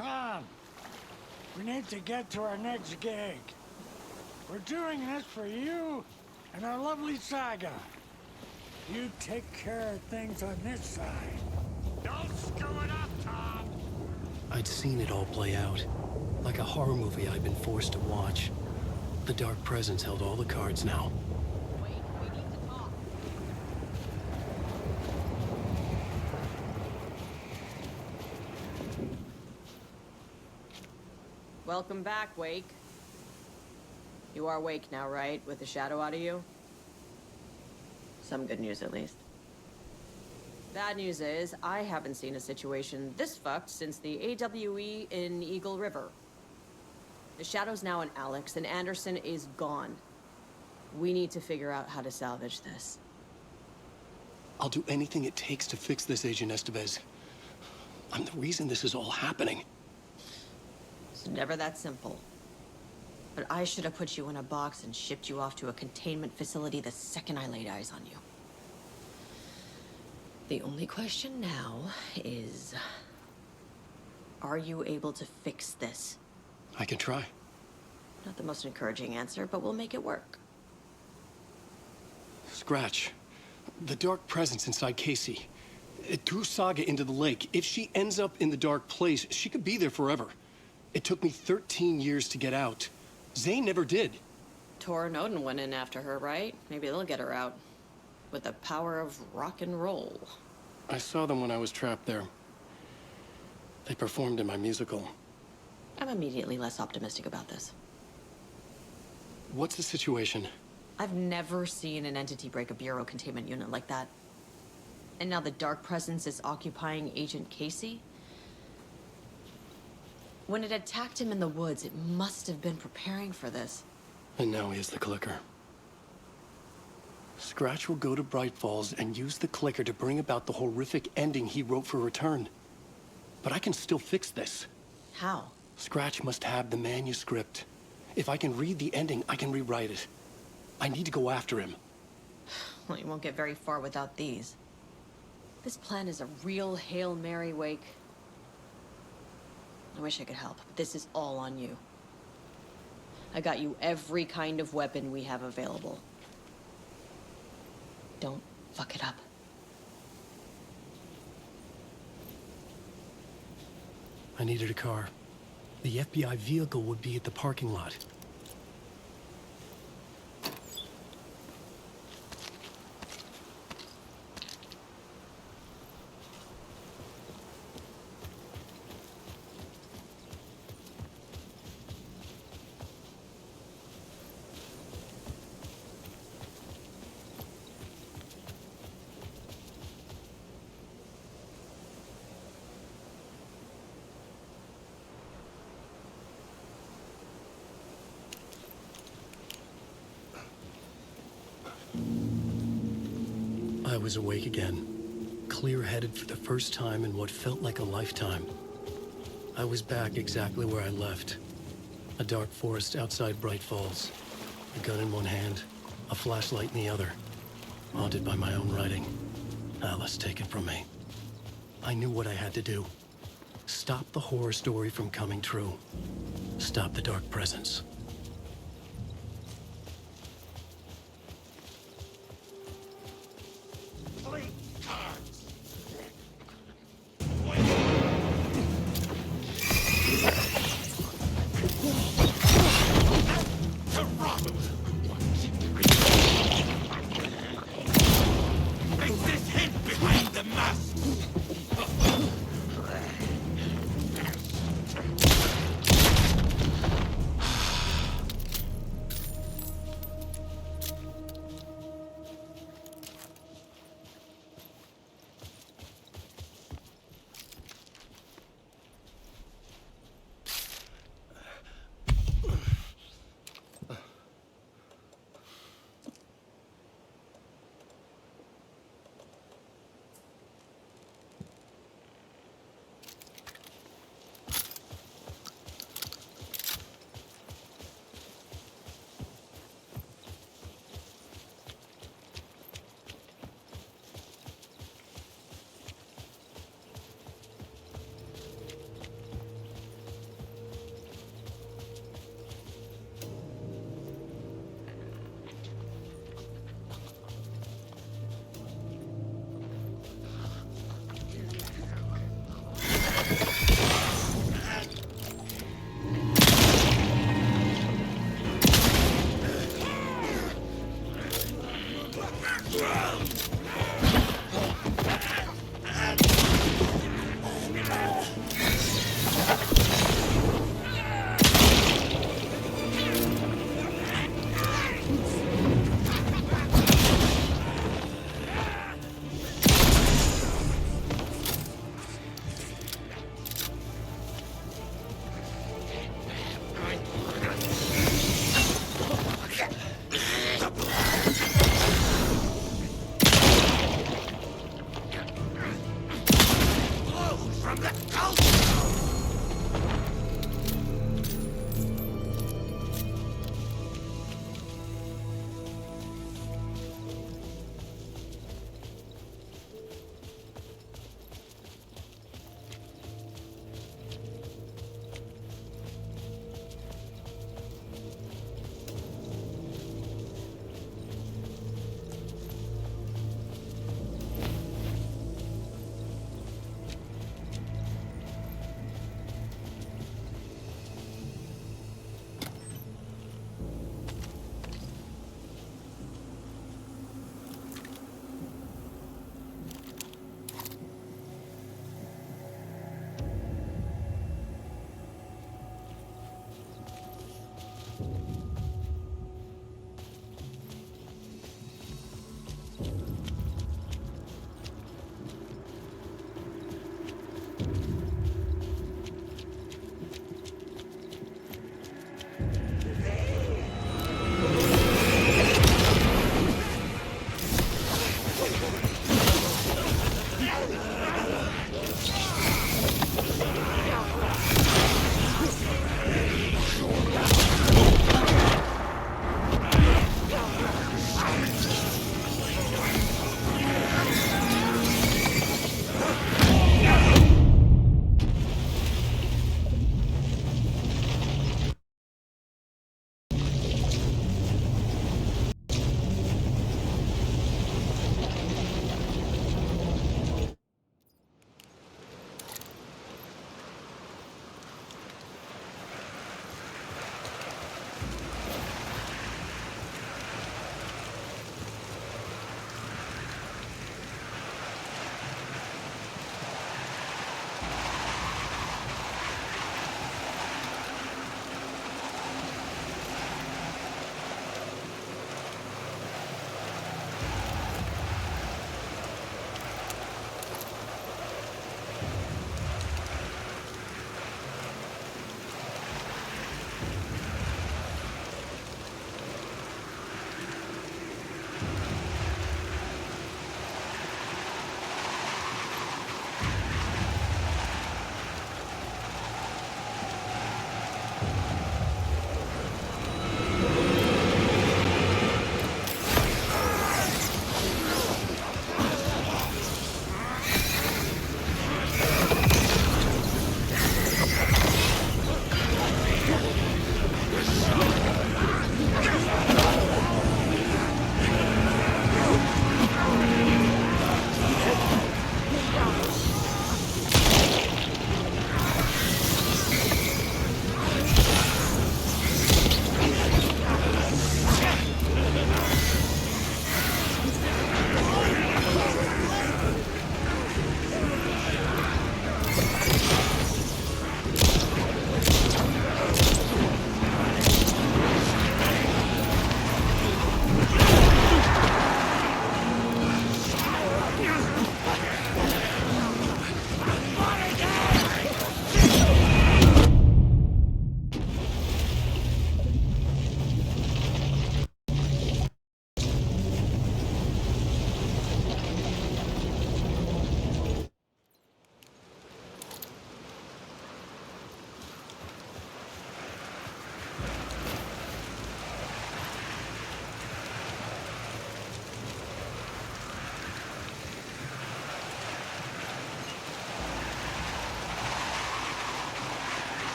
Tom, we need to get to our next gig. We're doing this for you and our lovely saga. You take care of things on this side. Don't screw it up, Tom! I'd seen it all play out. Like a horror movie I'd been forced to watch. The Dark Presence held all the cards now. Wait, we need to talk. Welcome back, Wake. You are awake now, right? With the shadow out of you? Some good news, at least. Bad news is, I haven't seen a situation this fucked since the AWE in Eagle River. The shadow's now in Alex, and Anderson is gone. We need to figure out how to salvage this. I'll do anything it takes to fix this, Agent Estevez. I'm the reason this is all happening. It's never that simple. But I should have put you in a box and shipped you off to a containment facility the second I laid eyes on you. The only question now is... are you able to fix this? I can try. Not the most encouraging answer, but we'll make it work. Scratch. The Dark Presence inside Casey. It threw Saga into the lake. If she ends up in the dark place, she could be there forever. It took me 13 years to get out. Zane never did. Tor and Odin went in after her, right? Maybe they'll get her out. With the power of rock and roll. I saw them when I was trapped there. They performed in my musical. I'm immediately less optimistic about this. What's the situation? I've never seen an entity break a bureau containment unit like that. And now the Dark Presence is occupying Agent Casey? When it attacked him in the woods, it must have been preparing for this. And now he has the clicker. Scratch will go to Brайt Folls and use the clicker to bring about the horrific ending he wrote for Return. But I can still fix this. How? Scratch must have the manuscript. If I can read the ending, I can rewrite it. I need to go after him. Well, you won't get very far without these. This plan is a real Hail Mary, Wake. I wish I could help, but this is all on you. I got you every kind of weapon we have available. Don't fuck it up. I needed a car. The FBI vehicle would be at the parking lot. I was awake again, clear-headed for the first time in what felt like a lifetime. I was back exactly where I left. A dark forest outside Brайt Folls. A gun in one hand, a flashlight in the other. Haunted by my own writing. Alice taken from me. I knew what I had to do. Stop the horror story from coming true. Stop the Dark Presence.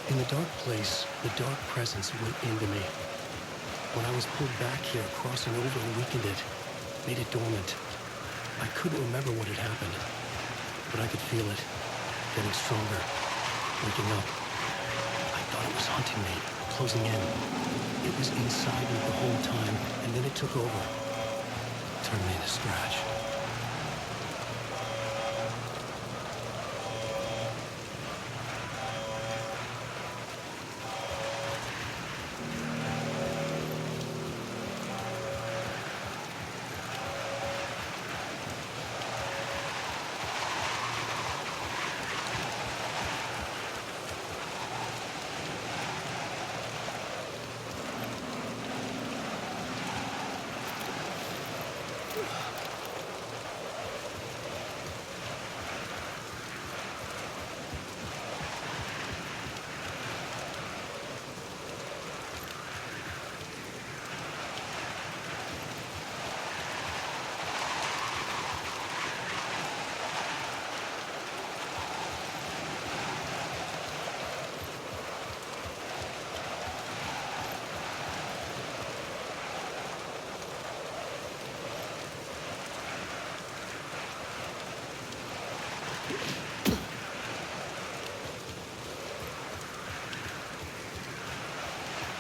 In the dark place, the dark presence went into me. When I was pulled back here, crossing over weakened it, made it dormant. I couldn't remember what had happened, but I could feel it, getting stronger, waking up. I thought it was hunting me, closing in. It was inside me the whole time, and then it took over, turned me into scratch.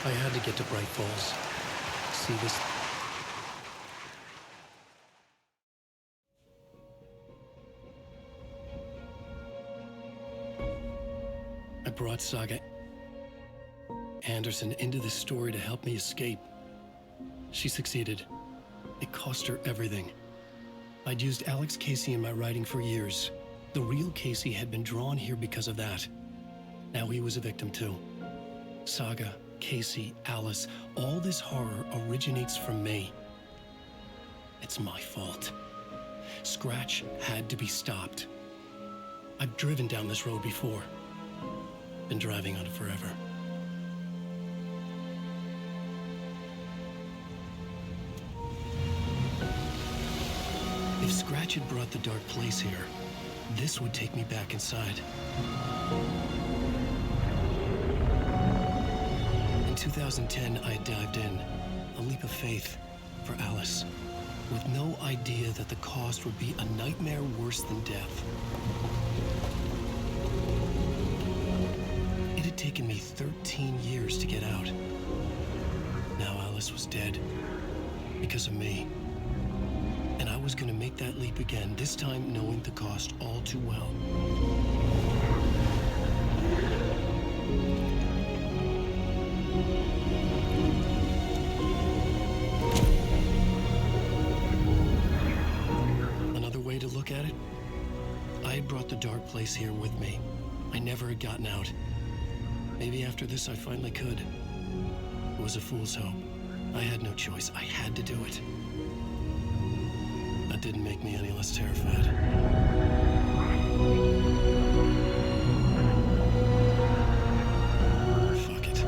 I had to get to Braight Fawlls. See this. I brought Saga Anderson into this story to help me escape. She succeeded. It cost her everything. I'd used Alex Casey in my writing for years. The real Casey had been drawn here because of that. Now he was a victim too. Saga, Casey, Alice, all this horror originates from me. It's my fault. Scratch had to be stopped. I've driven down this road before. Been driving on it forever. If Scratch had brought the dark place here, this would take me back inside. In 2010, I dived in, a leap of faith for Alice, with no idea that the cost would be a nightmare worse than death. It had taken me 13 years to get out. Now Alice was dead, because of me. And I was going to make that leap again, this time knowing the cost all too well. Another way to look at it, I had brought the dark place here with me. I never had gotten out. Maybe after this I finally could. It was a fool's hope. I had no choice. I had to do it. That didn't make me any less terrified. Fuck it.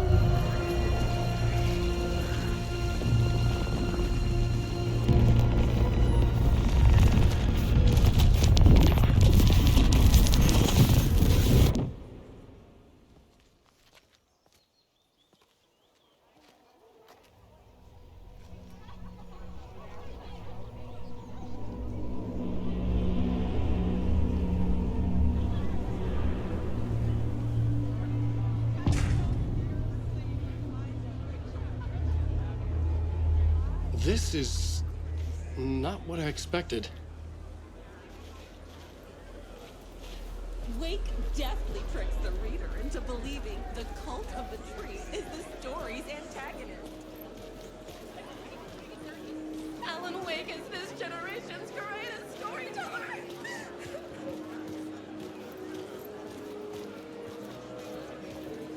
This is not what I expected. Wake deftly tricks the reader into believing the cult of the tree is the story's antagonist. Alan Wake is this generation's greatest storyteller.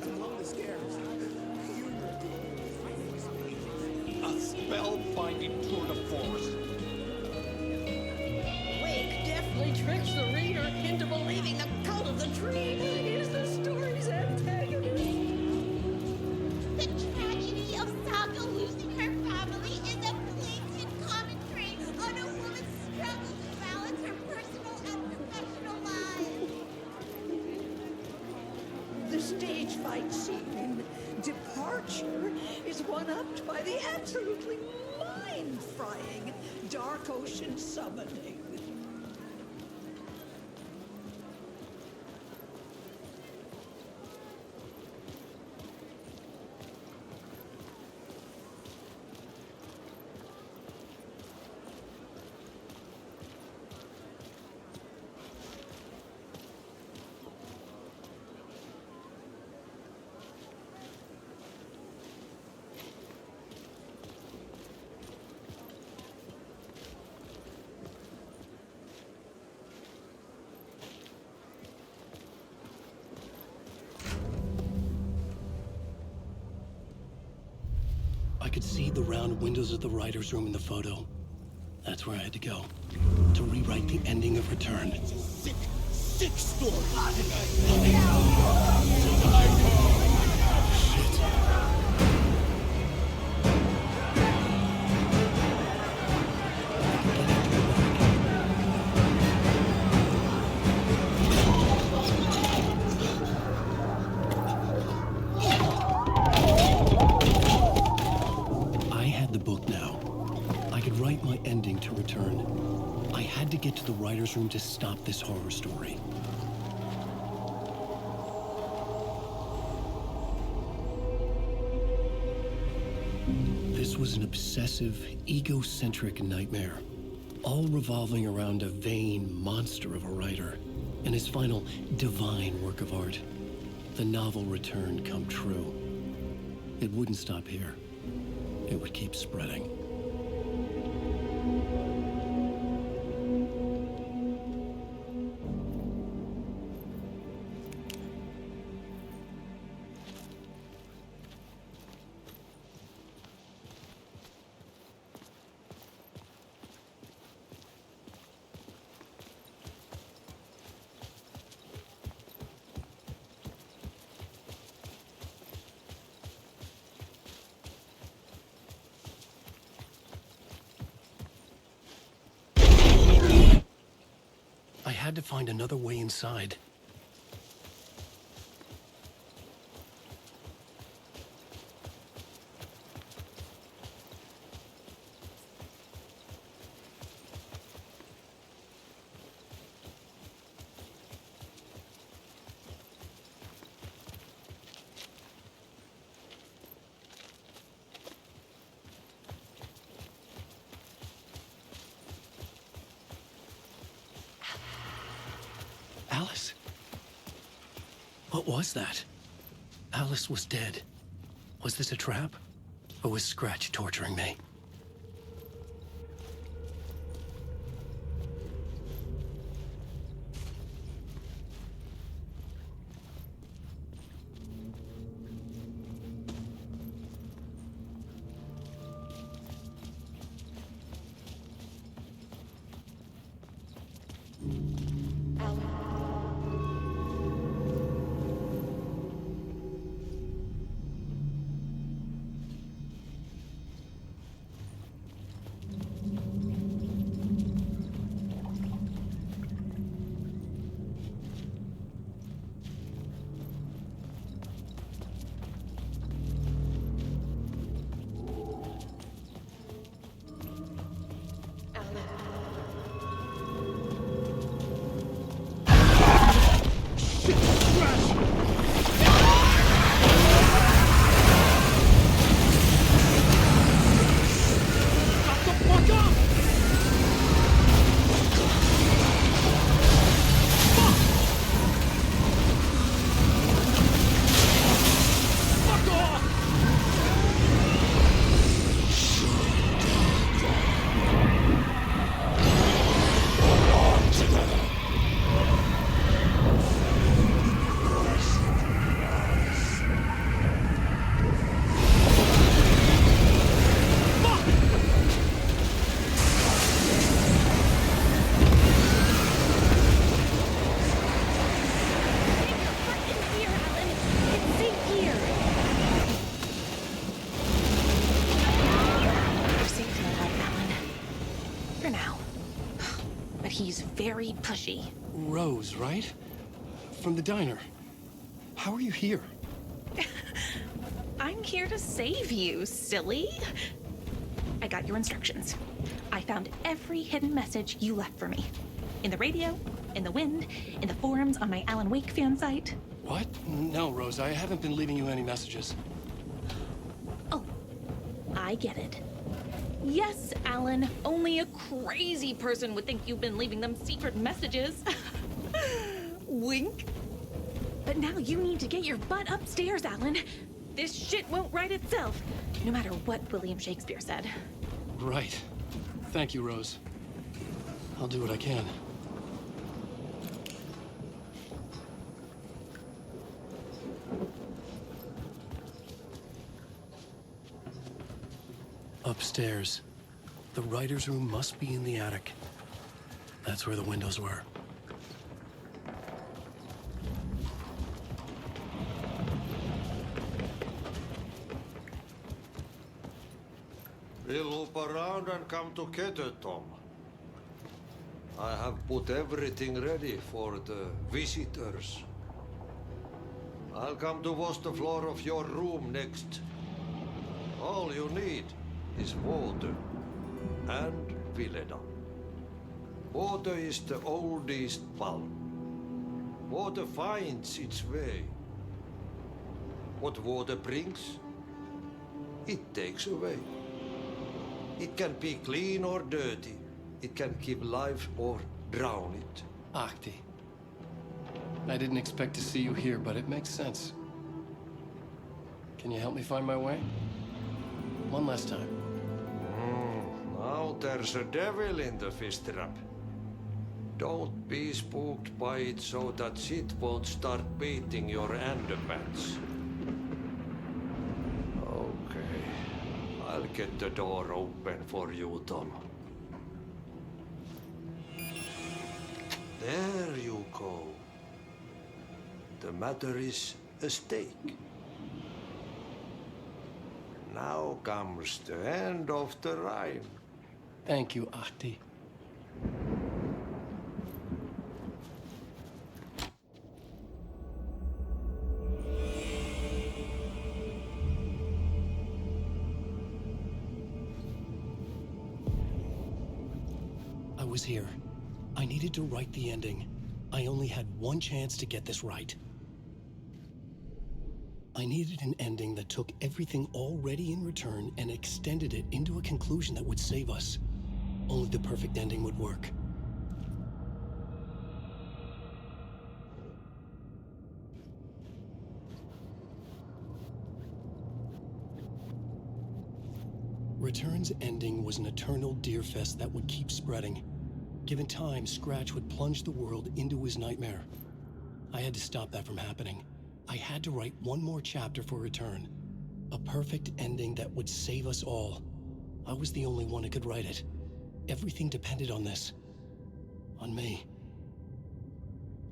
Among the scares, a spellbinding tour de force. Wake deftly tricks the reader into believing the cult of the tree is the story's antagonist. The tragedy of Saga losing her family is a blatant commentary on a woman's struggle to balance her personal and professional lives. The to stage fight scene. Departure is one-upped by the absolutely mind-frying Dark Ocean summoning. I could see the round windows of the writer's room in the photo. That's where I had to go, to rewrite the ending of Return. It's a sick, sick story. To Return. I had to get to the writer's room to stop this horror story. This was an obsessive, egocentric nightmare, all revolving around a vain monster of a writer and his final divine work of art, the novel Return come true. It wouldn't stop here. It would keep spreading. I had to find another way inside. Alice? What was that? Alice was dead. Was this a trap? Or was Scratch torturing me? He's very pushy. Rose, right? From the diner. How are you here? I'm here to save you, silly. I got your instructions. I found every hidden message you left for me. In the radio, in the wind, in the forums on my Alan Weyk fan site. What? No, Rose, I haven't been leaving you any messages. Oh, I get it. Yes, Alan, only a crazy person would think you've been leaving them secret messages. Wink. But now you need to get your butt upstairs, Alan. This shit won't right itself, no matter what William Shakespeare said. Right. Thank you, Rose. I'll do what I can. Upstairs. The writer's room must be in the attic. That's where the windows were. We'll loop around and come together, Tom. I have put everything ready for the visitors. I'll come to wash the floor of your room next. All you need is water and Vileda. Water is the oldest pulp. Water finds its way. What water brings, it takes away. It can be clean or dirty. It can give life or drown it. Ahti. I didn't expect to see you here, but it makes sense. Can you help me find my way? One last time. Now there's a devil in the fish trap. Don't be spooked by it so that shit won't start beating your underpants. Okay. I'll get the door open for you, Tom. There you go. The matter is a stake. Now comes the end of the rhyme. Thank you, Ahti. I was here. I needed to write the ending. I only had one chance to get this right. I needed an ending that took everything already in return and extended it into a conclusion that would save us. Only the perfect ending would work. Return's ending was an eternal deerfest that would keep spreading. Given time, Scratch would plunge the world into his nightmare. I had to stop that from happening. I had to write one more chapter for Return. A perfect ending that would save us all. I was the only one who could write it. Everything depended on this. On me.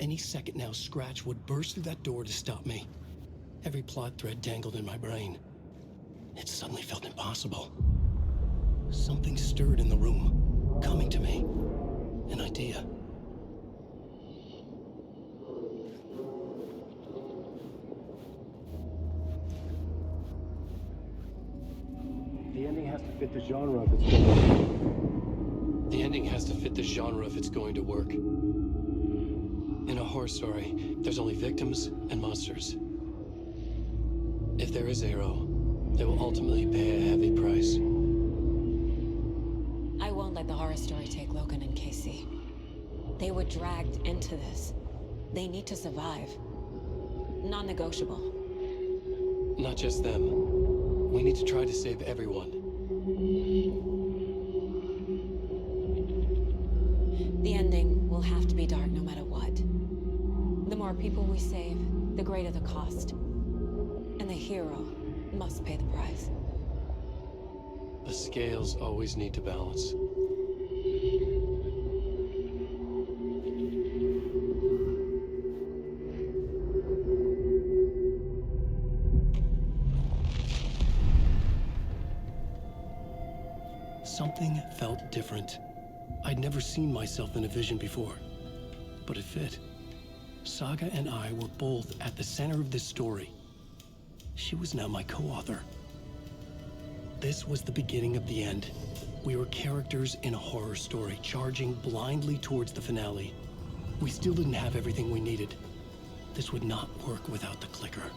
Any second now, Scratch would burst through that door to stop me. Every plot thread dangled in my brain. It suddenly felt impossible. Something stirred in the room, coming to me. An idea. The ending has to fit the genre if it's going to work. The ending has to fit the genre if it's going to work. In a horror story, there's only victims and monsters. If there is Arrow, they will ultimately pay a heavy price. I won't let the horror story take Logan and Casey. They were dragged into this. They need to survive. Non-negotiable. Not just them. We need to try to save everyone. The ending will have to be dark no matter what. The more people we save, the greater the cost. And the hero must pay the price. The scales always need to balance. Something felt different. I'd never seen myself in a vision before, but it fit. Saga and I were both at the center of this story. She was now my co-author. This was the beginning of the end. We were characters in a horror story, charging blindly towards the finale. We still didn't have everything we needed. This would not work without the clicker.